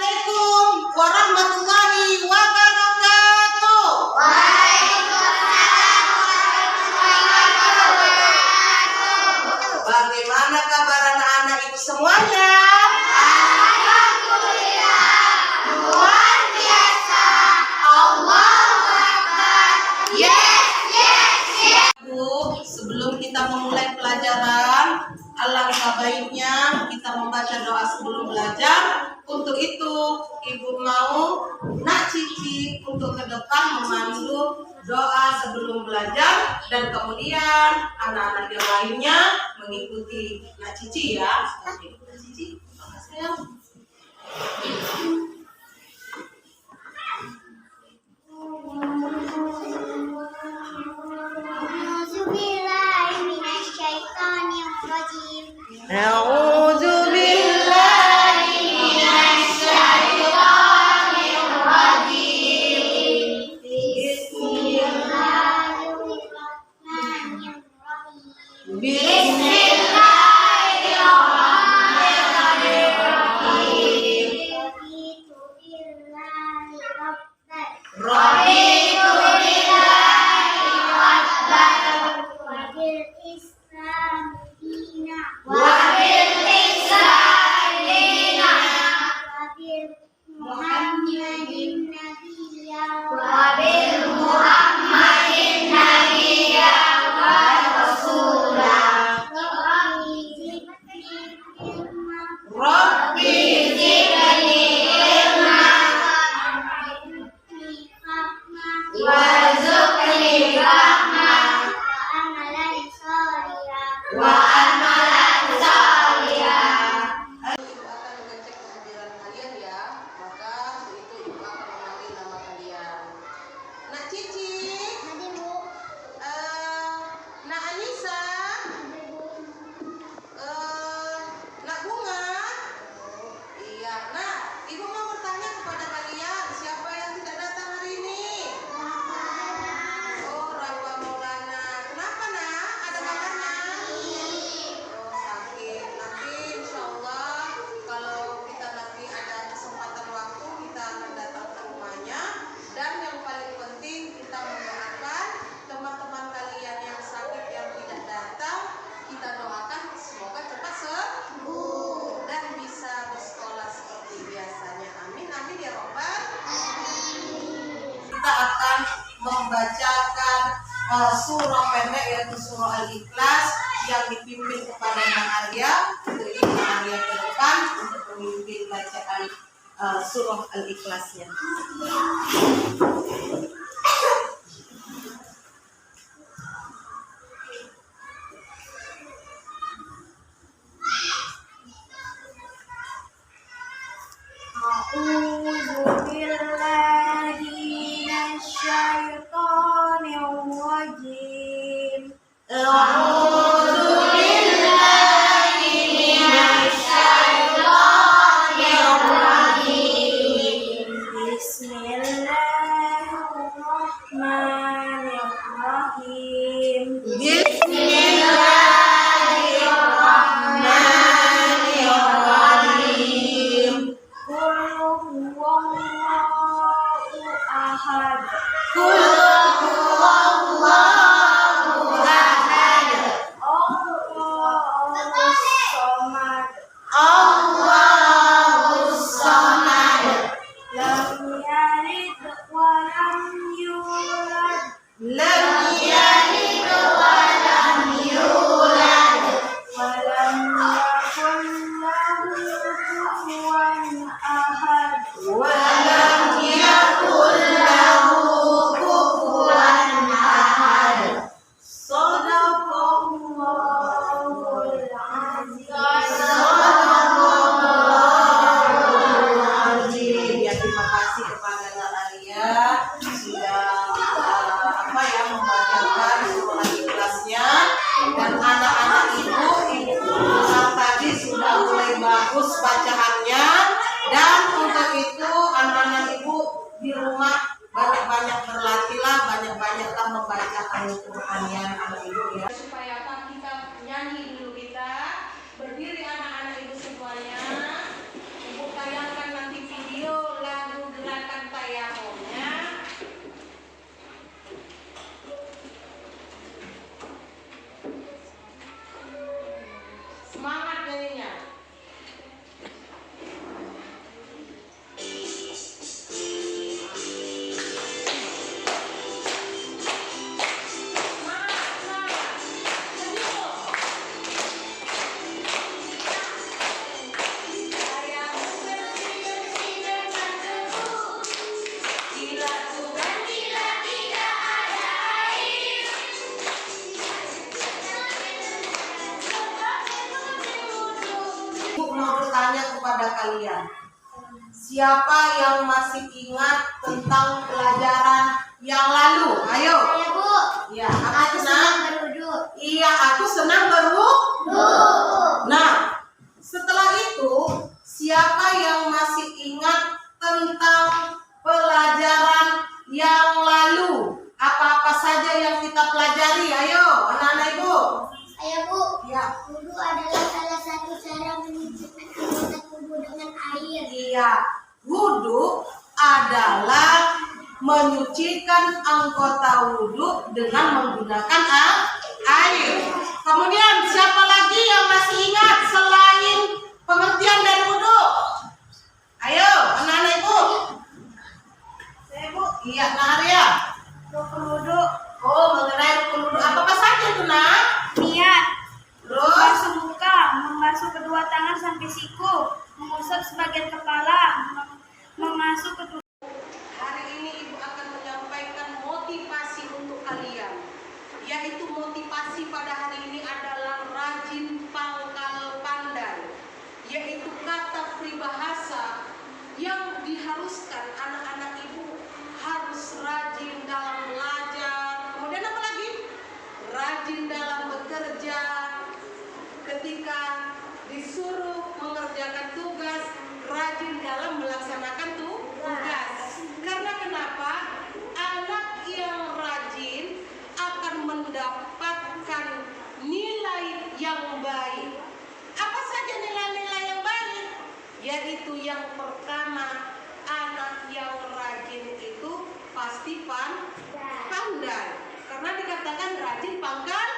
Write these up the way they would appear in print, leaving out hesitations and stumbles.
Assalamualaikum warahmatullahi wabarakatuh. Waalaikumsalam warahmatullahi wabarakatuh. Bagaimana kabar anak-anak ibu semuanya? Alhamdulillah, luar biasa. Allahu Akbar. Yes, yes, yes. Bu, sebelum kita memulai pelajaran, alangkah baiknya kita membaca doa sebelum belajar. Untuk itu, ibu mau Nak Cici untuk ke depan memandu doa sebelum belajar, dan kemudian anak-anak yang lainnya mengikuti Nak Cici ya. Oke, Nak Cici, makasih. A'udzu billahi minasyaitonir rajim. Membacakan surah pendek yaitu surah Al-Ikhlas yang dipimpin kepada Nak Arya. Jadi Nak Arya ke depan untuk memimpin bacaan surah Al-Ikhlasnya. Bacaannya, dan untuk itu anak-anak ibu di rumah banyak-banyak berlatihlah, banyak-banyaklah membaca Al-Quran ya anak ibu ya. Supaya kita nyanyi dulu, kita berdiri anak-anak ibu semuanya. Ibu tayangkan nanti video Ibu mau bertanya kepada kalian. Siapa yang masih ingat tentang pelajaran yang lalu? Ayo. Saya, Bu. Ya, aku senang. berwudu. Iya, aku senang berwudu. Nah, setelah itu, siapa yang masih ingat tentang pelajaran yang lalu? Apa-apa saja yang kita pelajari? Ayo, anak-anak Ibu. Saya, Bu. Ya. Wudu adalah salah satu cara menyucikan anggota tubuh dengan air. Iya, wudhu adalah menyucikan anggota wudhu dengan menggunakan air. Kemudian siapa lagi yang masih ingat selain pengertian dari wudhu? Ayo, anak-anak Ibu. Saya, Bu. Iya, Nak Arya. Rukun wudhu. Oh, mengenai rukun wudhu. Apa saja itu, Nak? Niat. Terus? Membasuh muka, membasuh kedua tangan sampai siku, mengusap sebagian kepala, memasuk kedua. Hari ini Ibu akan menyampaikan motivasi untuk kalian. Yaitu motivasi pada hari ini adalah rajin pangkal pandai. Yaitu kata peribahasa yang diharuskan anak-anak Ibu harus rajin dalam belajar. Kemudian apa lagi? Rajin dalam bekerja. Ketika disuruh mengerjakan tugas, rajin dalam melaksanakan tugas. Karena kenapa? Anak yang rajin akan mendapatkan nilai yang baik. Apa saja nilai-nilai yang baik? Yaitu yang pertama, anak yang rajin itu pasti pandai. Karena dikatakan rajin pangkal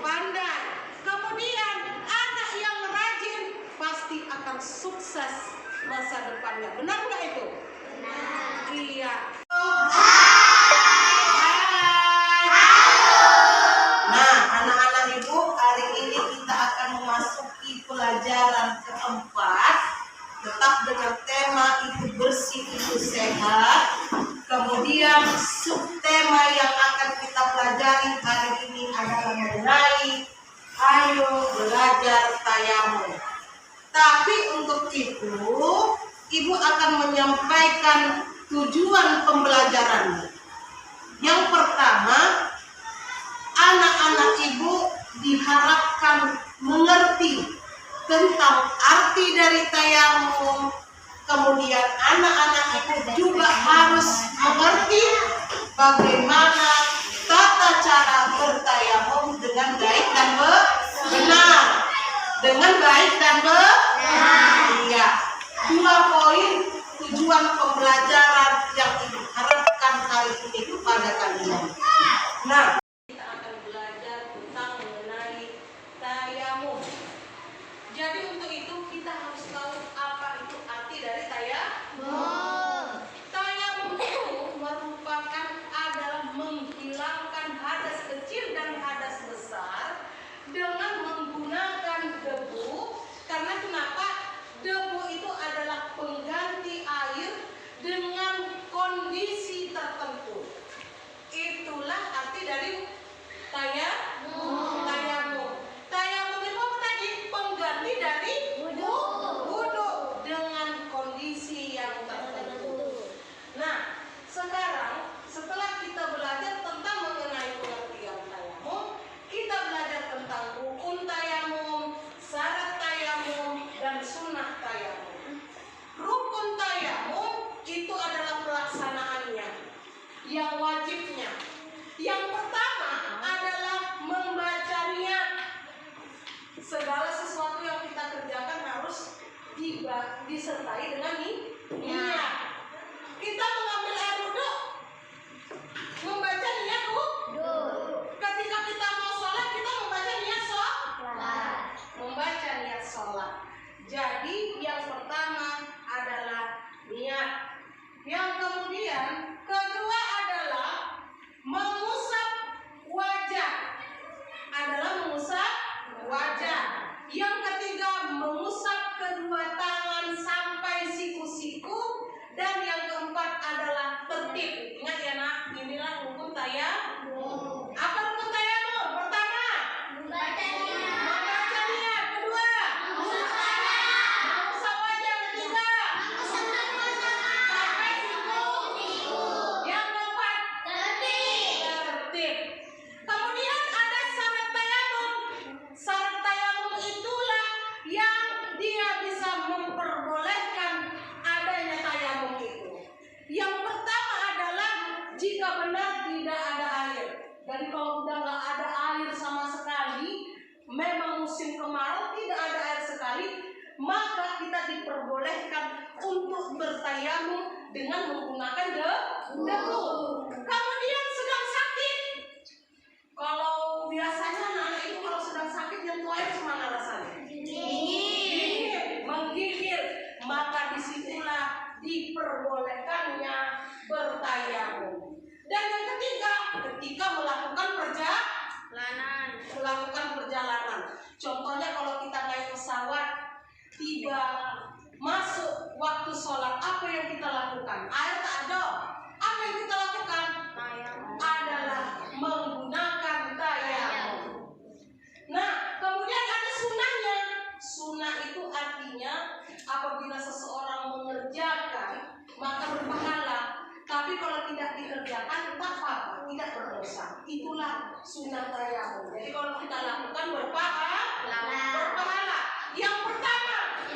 pandai. Kemudian anak yang rajin pasti akan sukses masa depannya. Benar nggak itu? Benar. Iya. Nah, anak-anak Ibu, hari ini kita akan memasuki pelajaran keempat. Tetap dengan tema itu bersih, itu sehat. Kemudian subtema yang akan kita pelajari hari ini adalah mengenai ayo belajar tayamum. Tapi untuk itu, Ibu akan menyampaikan tujuan pembelajarannya. Yang pertama, anak-anak Ibu diharapkan mengerti tentang arti dari tayamum. Kemudian anak-anak Ibu juga harus mengerti bagaimana tata cara bertayamum dengan baik dan benar. Dengan baik dan benar. Iya. 2 poin tujuan pembelajaran yang Ibu harapkan hari ini kepada kalian. Nah, kita akan belajar tentang mengenai tayamum. Jadi untuk itu kita harus tahu apa itu arti dari tayamum. Tayamum itu merupakan adalah menghilangkan hadas kecil dan hadas besar dengan menggunakan debu. Karena kenapa? Debu itu adalah pengganti air dengan kondisi tertentu. Itulah arti dari tayamum. Tayamum itu apa tadi? Pengganti dari wudu dengan kondisi yang tertentu. Nah, sekarang setelah kita belajar tentang mengenai pengertian tayamum, kita belajar tentang rukun tayamum, syarat tayamum, dan sunnah tayamum. Rukun tayamum itu adalah pelaksanaannya, yang wajibnya. Yang pertama adalah membaca niat. Segala sesuatu yang kita kerjakan harus disertai dengan niat. Kita mengambil air wudhu, membaca niat wudhu. Ketika kita mau sholat, kita membaca niat sholat. Membaca niat sholat. Jadi yang pertama adalah niat. Yang kemudian kedua adalah mengusap wajah. Yang ketiga mengusap kedua tangan sampai siku-siku. Dan yang keempat adalah tertib. Ingat ya nak, inilah rukun tayamum. Apa rukun tayamum? Pertama, membaca niat. Kedua, mengusap tangan. yang dia bisa memperbolehkan adanya tayamum itu. Yang pertama adalah jika benar tidak ada air. Dan kalau udah nggak ada air sama sekali, memang musim kemarau tidak ada air sekali, maka kita diperbolehkan untuk bertayamum dengan menggunakan debu. Kemudian sedang sakit. Kalau biasanya anak itu kalau sedang sakit nyentuh air gimana rasanya? Dingin, menggigil. Maka disitulah diperbolehkannya bertayamum. Dan yang ketiga, ketika melakukan perjalanan. Contohnya kalau kita naik pesawat, tiba masuk waktu sholat, apa yang kita lakukan? Air tak ada. Apa yang kita lakukan? Adalah menggunakan tayamum. Nah, kemudian ada sunnahnya. Sunnah itu artinya apabila seseorang mengerjakan maka berpahala. Tapi kalau tidak dikerjakan tak apa-apa, tidak berdosa. Itulah sunnah tayamum. Jadi kalau kita lakukan berpahala. Yang pertama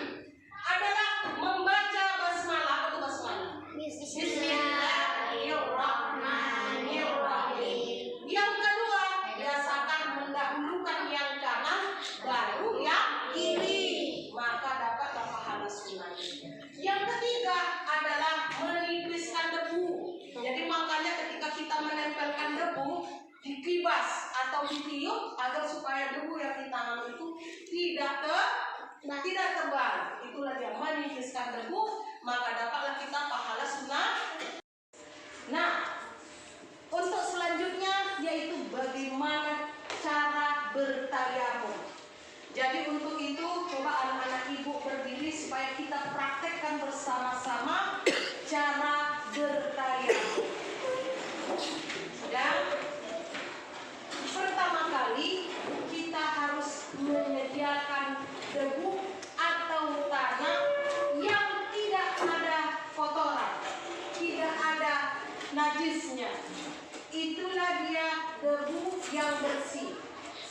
adalah membaca basmalah. Apa itu basmalah? Bismillahirrahmanirrahim. Yang kedua, biasakan mendahulukan yang kanan baru yang kiri, maka dapat pahala sunnah. Yang ketiga adalah menipiskan debu. Jadi makanya ketika kita menempelkan debu, dikibas atau ditiup agar supaya debu yang di tangan itu tidak tebal. Itulah dia menipiskan debu, maka dapatlah kita pahala sunnah. Nah, untuk selanjutnya yaitu bagaimana cara bertayamum. Jadi untuk itu coba anak-anak ibu berdiri supaya kita praktekkan bersama-sama cara bertayamum. Dan pertama kali kita harus menyediakan debu atau tanah yang tidak ada kotoran, tidak ada najisnya. Itulah dia debu yang bersih.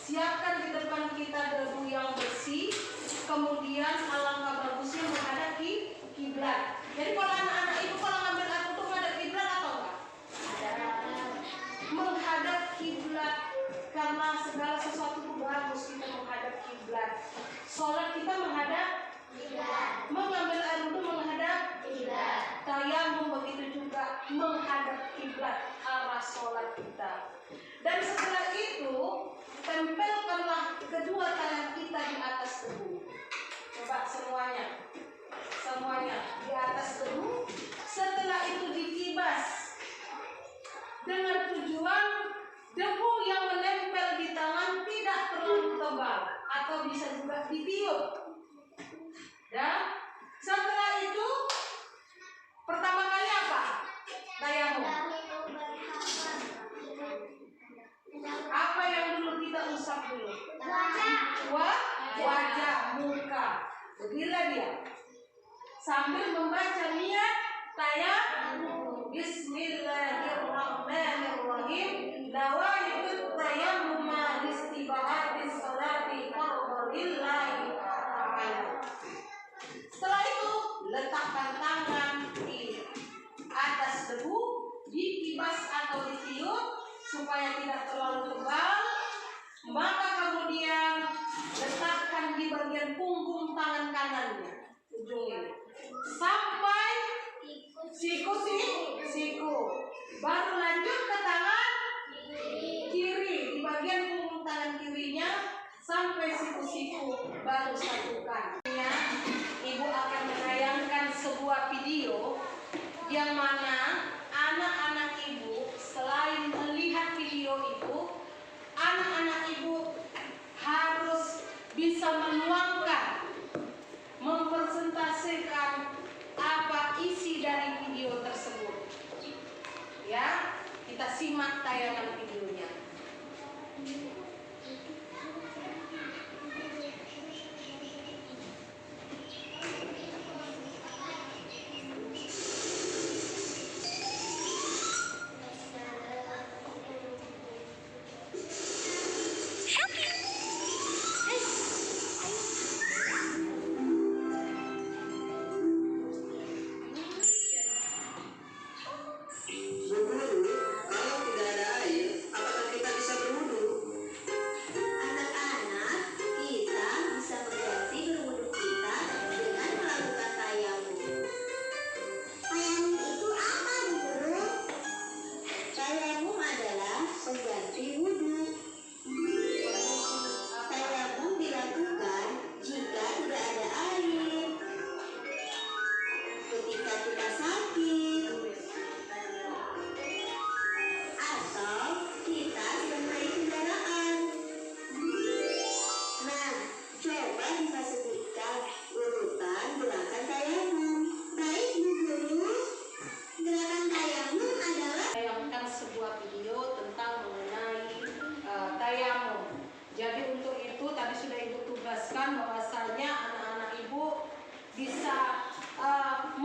Siapkan di depan kita debu yang bersih, kemudian alangkah bagusnya menghadap kiblat. Jadi kalau anak-anak itu kalau ngambil air untuk menghadap kiblat atau enggak? Menghadap kiblat, karena segala sesuatu itu bagus kita menghadap kiblat. Sholat kita menghadap kiblat. Mengambil air untuk menghadap kiblat. Tayamum begitu juga menghadap kiblat arah sholat kita. Dan setelah itu tempelkanlah kedua tangan kita di atas debu. Coba semuanya di atas debu. Setelah itu dikibas dengan tujuan debu yang menempel di tangan tidak terlalu tebal atau bisa juga ditiup. Dan setelah itu pertama kali apa? Tayamum. Apa yang dulu kita usap dulu? Wajah, muka. Beginilah dia. Sambil membaca niat tayamum. Bismillahirrahmanirrahim. Nawaitu tayammum istibahati sholati fardhillahi ta'ala. Setelah itu letakkan tangan di atas debu, dikibas atau ditiup supaya tidak terlalu tebal. Maka kemudian letakkan di bagian punggung tangan kanannya, ujung ini, sampai siku. Baru lanjut ke tangan kiri, di bagian punggung tangan kirinya sampai siku. Baru satukan. Ibu akan menayangkan sebuah video yang mana anak-anak ibu selain melihat video itu, anak-anak ibu harus bisa menuangkan, mempresentasikan apa isi dari video tersebut. Ya, kita simak tayangan videonya.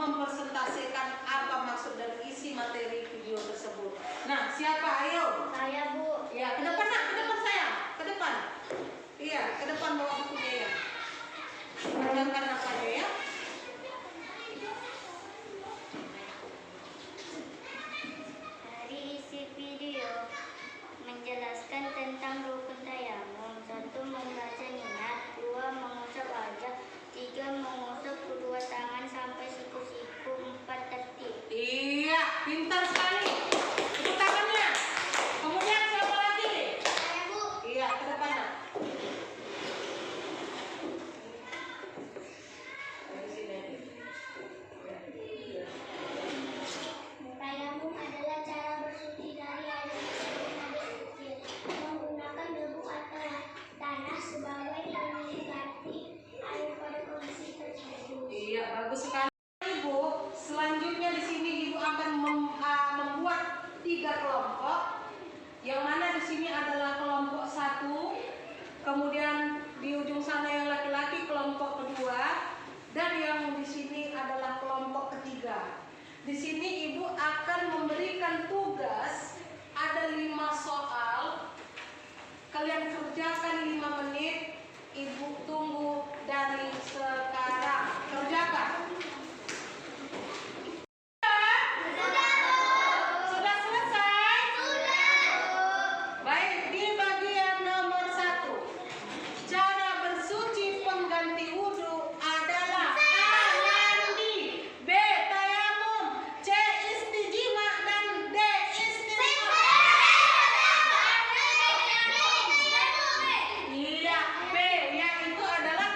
mempresentasikan apa maksud dan isi materi video tersebut. Nah, siapa? Ayo. Saya, Bu. Ya, ke depan nak, ke depan saya, ke depan. Iya, ke depan bawa bukunya ya. Bacakan apanya ya. Dari isi video menjelaskan tentang rukun tayamum. 1. Membaca niat, 2. mengusap wajah, 3. mengusap kedua tangan sampai siku-siku, 4. tertib. Iya, pintar sekali. Tepuk tangannya. Kemudian siapa lagi? Saya, Bu. Iya, ke depan nak. Tayamum adalah cara bersuci dari air kecil menggunakan debu atau tanah sebagai pengganti air pada kondisi tertentu. Iya, bagus sekali Ibu. Selanjutnya di sini Ibu akan membuat 3 kelompok. Yang mana di sini adalah kelompok 1, kemudian di ujung sana yang laki-laki kelompok kedua, dan yang di sini adalah kelompok ketiga. Di sini Ibu akan memberikan tugas, ada 5 soal. Kalian kerjakan 5 menit. Ibu tunggu dari sekarang. Kerjakan. Sudah selesai? Baik, di bagian nomor 1. Cara bersuci pengganti wudhu adalah A. mandi, B. tayamum, C. istijma, dan D. istighfar. Iya, B yaitu adalah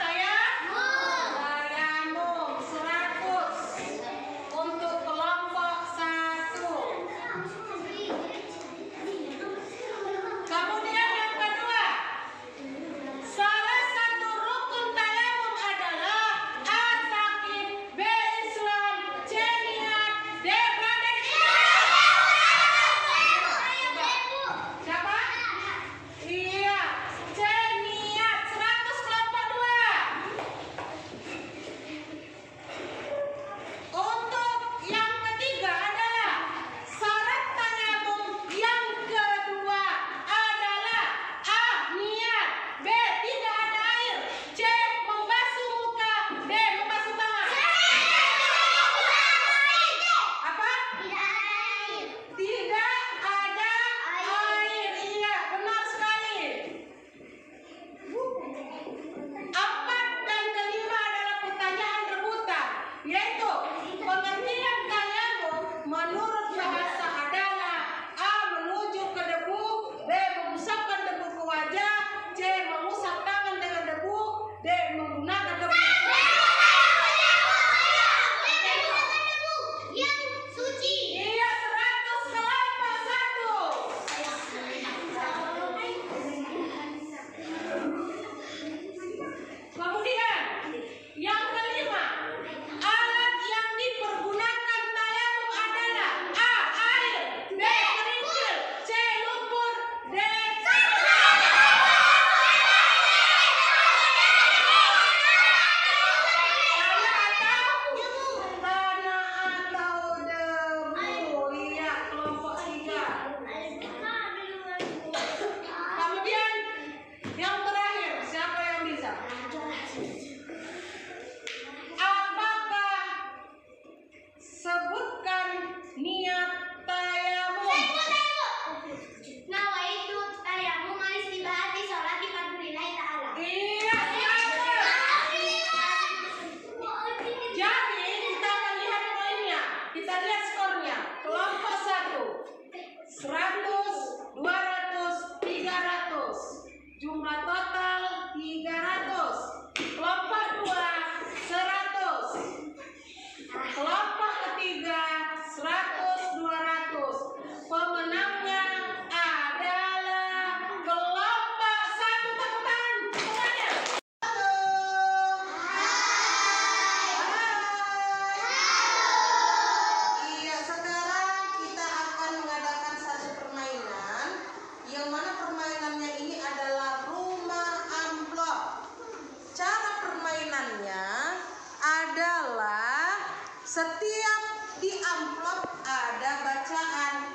Setiap di amplop ada bacaan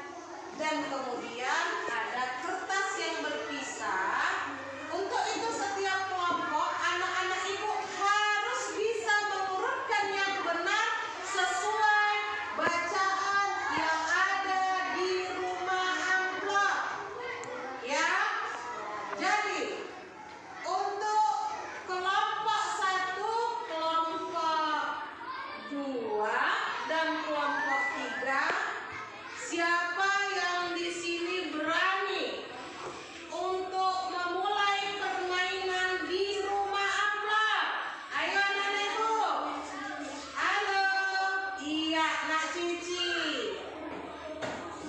dan kemudian ada kertas yang berpisah. Untuk itu setiap kelompok anak-anak ibu harus bisa mengurutkan yang benar sesuai bacaan yang ada di rumah amplop. Ya. Jadi untuk kelompok 1, kelompok 2 dan kelompok 3, siapa yang di sini berani untuk memulai permainan di rumah amplop? Ayo anak-anak ibu. Halo. Iya, Nak Cici.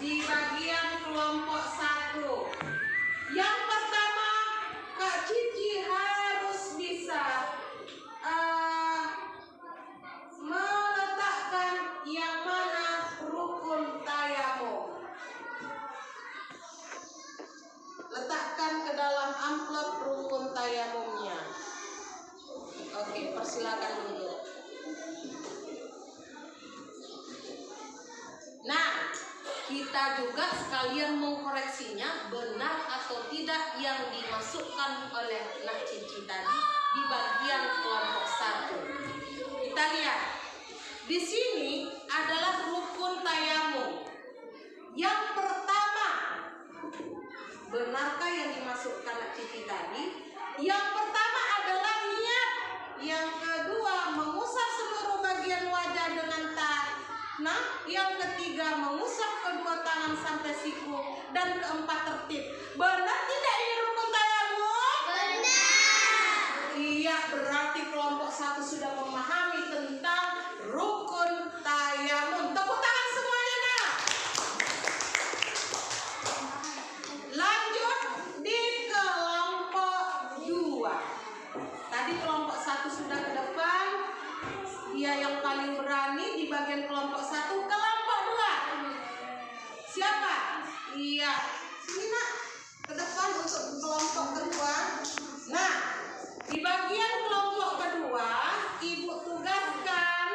Di bagian kelompok 1. Yang pertama, Kak Cici harus bisa meletakkan yang mana rukun tayamum. Letakkan ke dalam amplop rukun tayamumnya. Oke, persilakan duduk. Nah, kita juga sekalian mengkoreksinya benar atau tidak yang dimasukkan oleh Nak Cici tadi di bagian kelompok 1. Kita lihat. Di sini adalah rukun tayamum. Yang pertama, benarkah yang dimasukkan Nak Cici tadi? Yang pertama adalah niat. Yang kedua, mengusap seluruh bagian wajah dengan tanah. Yang ketiga, mengusap kedua tangan sampai siku. Dan keempat, tertib. Benar tidak ini rukun tayamum? Benar. Iya, berarti kelompok 1 sudah memahami tentang rukun tayamum. Tepuk tangan semuanya, nak. Lanjut di kelompok 2. Tadi kelompok 1 sudah ke depan. Dia yang paling berani di bagian kelompok 1. Kelompok 2. Siapa? Iya. Sini nak, ke depan untuk kelompok kedua. Nah, di bagian kelompok kedua, ibu tugaskan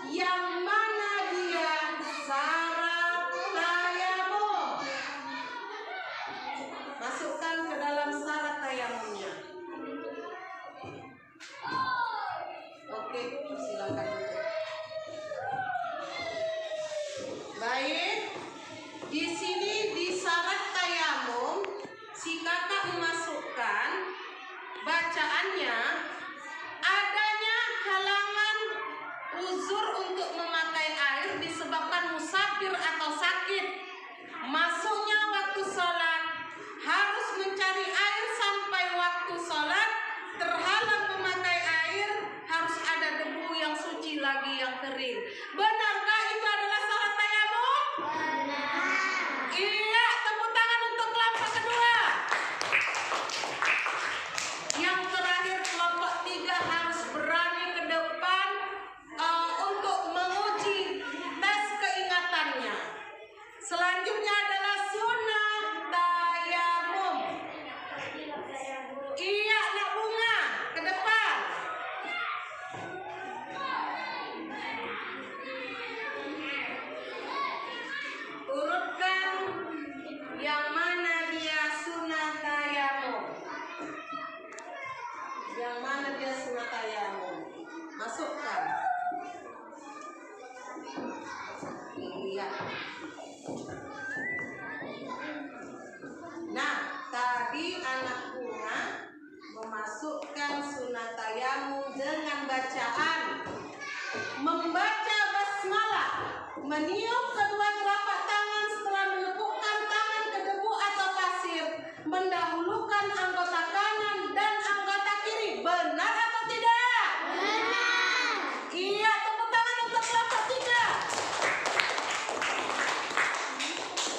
yang mana dia syarat tayamum. Masukkan ke dalam syarat tayamumnya. Oke, silakan. Baik. Di sini di syarat tayamum si kakak memasukkan bacaannya adanya halangan uzur untuk memakai air disebabkan musafir atau sakit, masuknya waktu sholat, harus mencari air sampai waktu sholat, terhalang memakai air, harus ada debu yang suci lagi yang kering. Benarkah itu adalah syarat tayamum? Benar. Iya, tepuk tangan untuk kelompok kedua. Yang terakhir kelompok 3 harus berani ke depan untuk menguji tes keingatannya. Selanjutnya adalah sunnah tayamum. Iya, Nak Bunga, ke depan. Urutkan yang mana dia sunnah tayamum. Yang mana dia sunnah tayamum. Masukkan. Iya. Nah, tadi anak Bunga memasukkan sunnah tayamum dengan bacaan membaca basmalah, meniup kedua telapak tangan setelah menepukkan tangan ke debu atau pasir, mendahulukan anggota kanan dan anggota kiri. Benar atau tidak? Benar. Iya, tepuk tangan untuk kelompok 3.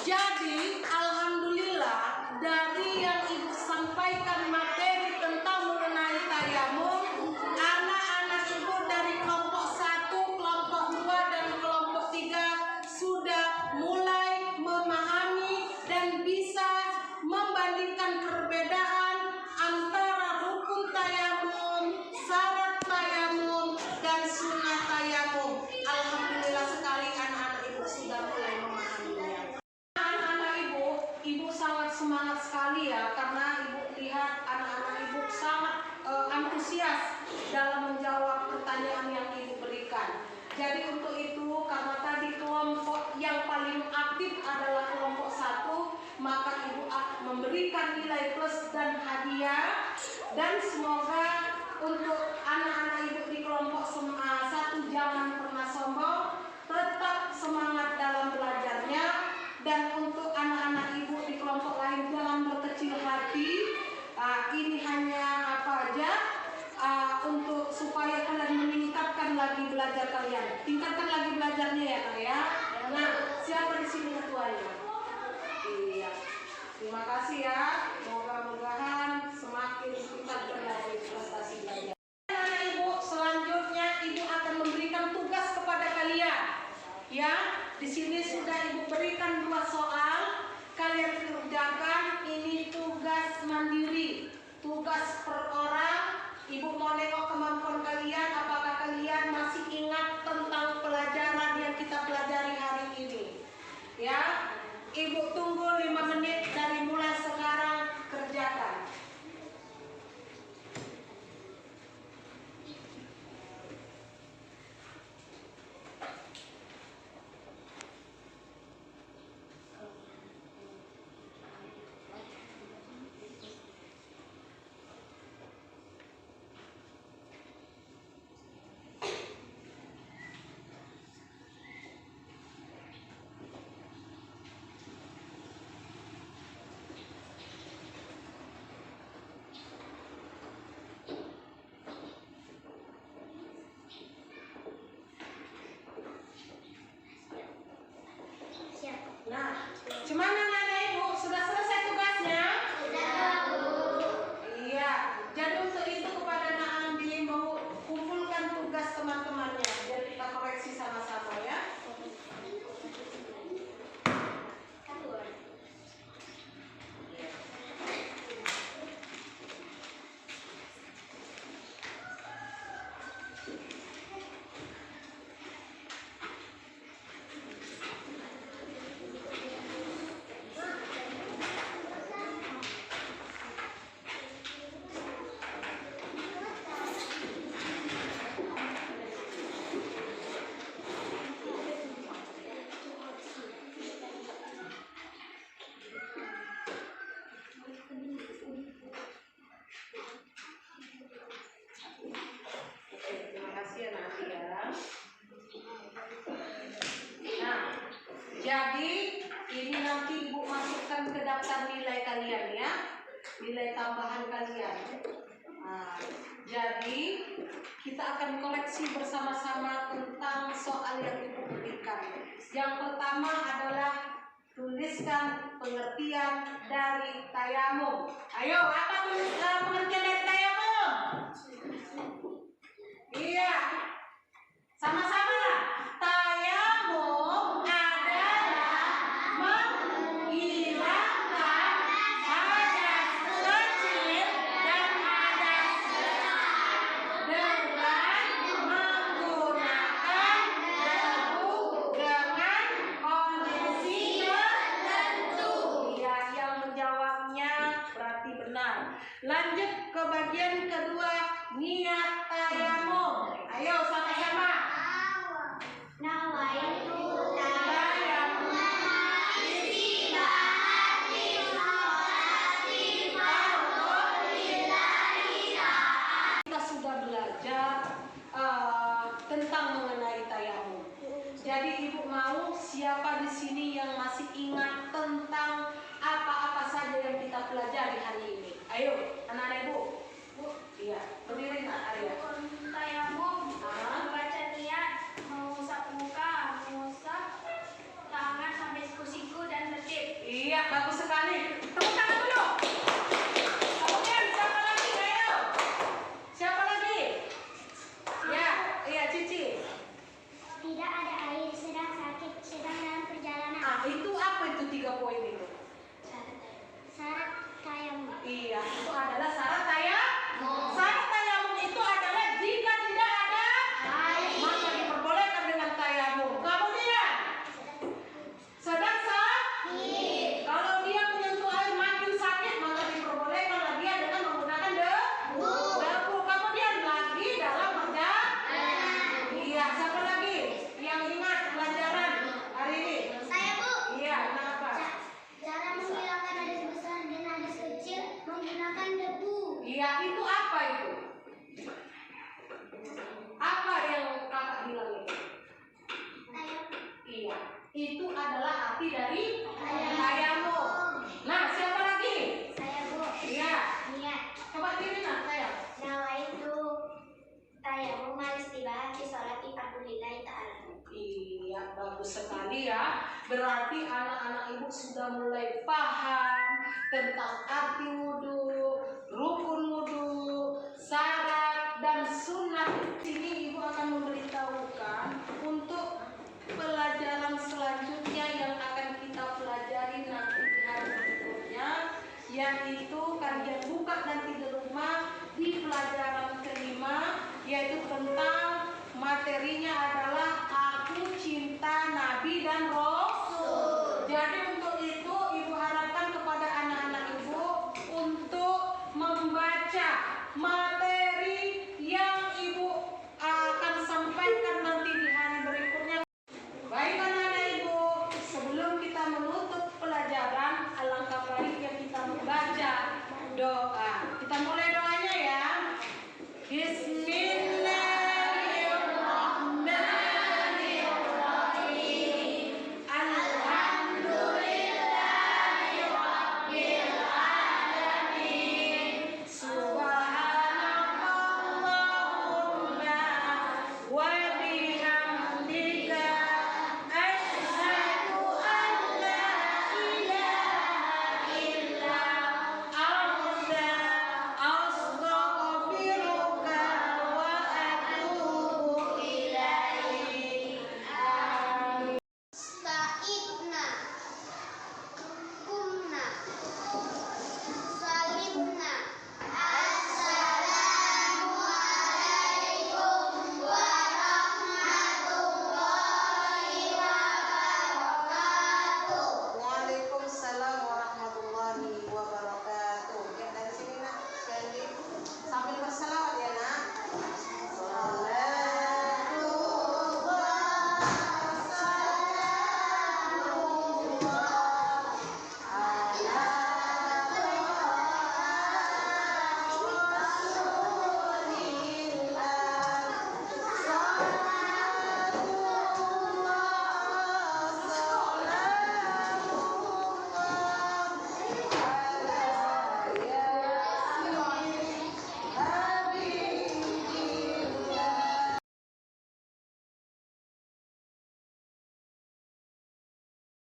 Jadi, alhamdulillah dari yang ibu sampaikan materi tentang mengenai tayamum, anak-anak ibu dari kelompok 1, kelompok 2 dan kelompok 3 sudah mulai memahami dan bisa membandingkan perbedaan antara rukun tayamum, syarat tayamum dan sunnah tayamum. alhamdulillah sekali anak-anak ibu sudah mulai memahaminya. Anak-anak ibu sangat semangat sekali ya, karena ibu lihat anak-anak ibu sangat antusias dalam menjawab pertanyaan yang ibu berikan. Jadi untuk itu, karena tadi kelompok yang paling aktif adalah kelompok 1, maka ibu memberikan nilai plus dan hadiah. Dan semoga untuk anak-anak ibu di kelompok 1 jangan pernah sombong, tetap semangat dalam belajarnya. Dan untuk anak-anak ibu di kelompok lain jangan berkecil hati. Ini hanya untuk supaya kalian meningkatkan lagi belajar kalian. Tingkatkan lagi belajarnya ya kak ya. Nah, siapa di sini ketuanya? Iya. Terima kasih ya. Moga-mogahan semakin tingkatkan lagi prestasi belajar. Anak ibu, selanjutnya ibu akan memberikan tugas kepada kalian. Ya, di sini sudah ibu berikan 2 soal. Kalian kerjakan, ini tugas mandiri, tugas per orang. Ibu mau nengok kemampuan kalian, apakah kalian masih ingat tentang pelajaran yang kita pelajari hari ini. Ya, ibu tunggu 5 menit dari mulai sekarang, kerjakan. Nah, gimana anak ibu? Sudah selesai tugasnya? Sudah, Bu. Iya, jadi untuk itu kepada anak dihimbau kumpulkan tugas teman-temannya biar kita koreksi sama-sama ya. Jadi ini nanti ibu masukkan ke daftar nilai kalian ya, nilai tambahan kalian. Jadi kita akan koleksi bersama-sama tentang soal yang ibu berikan. Yang pertama adalah tuliskan pengertian dari tayamum. Ayo, apa pengertian dari tayamum? Iya, sama-sama lah. Tayamum adalah menghilangkan hadas kecil dan hadas besar dengan menggunakan debu dengan kondisi tertentu. Ya, yang menjawabnya berarti benar. Lanjut ke bagian kedua, niat tayamum. Ayo sama-sama. Nawaitu Tayamum. Kita sudah belajar tentang mengenai tayamum. Jadi ibu mau siapa di sini yang masih ingat tentang apa-apa saja yang kita pelajari hari ini? Ayo, anak-anak ibu. Iya, berdiri nak Arya. tayamum, membaca niat, mengusap muka, mengusap tangan sampai siku-siku dan tertib. Iya, bagus sekali. Tepuk tangan dulu. Kemudian siapa lagi? Ayo. Siapa lagi? Ya, iya Cici. Tidak ada air, sedang sakit, sedang dalam perjalanan. yamu ma'istibahat fi sholati fardhulillahi ta'ala. Iya, bagus sekali ya. Berarti anak-anak ibu sudah mulai paham tentang arti wudhu, rukun wudhu, syarat dan sunnah. Sini ibu akan memberitahukan untuk pelajaran selanjutnya yang akan kita pelajari nanti di hari berikutnya, yaitu kalian buka nanti di rumah di pelajaran kelima, yaitu tentang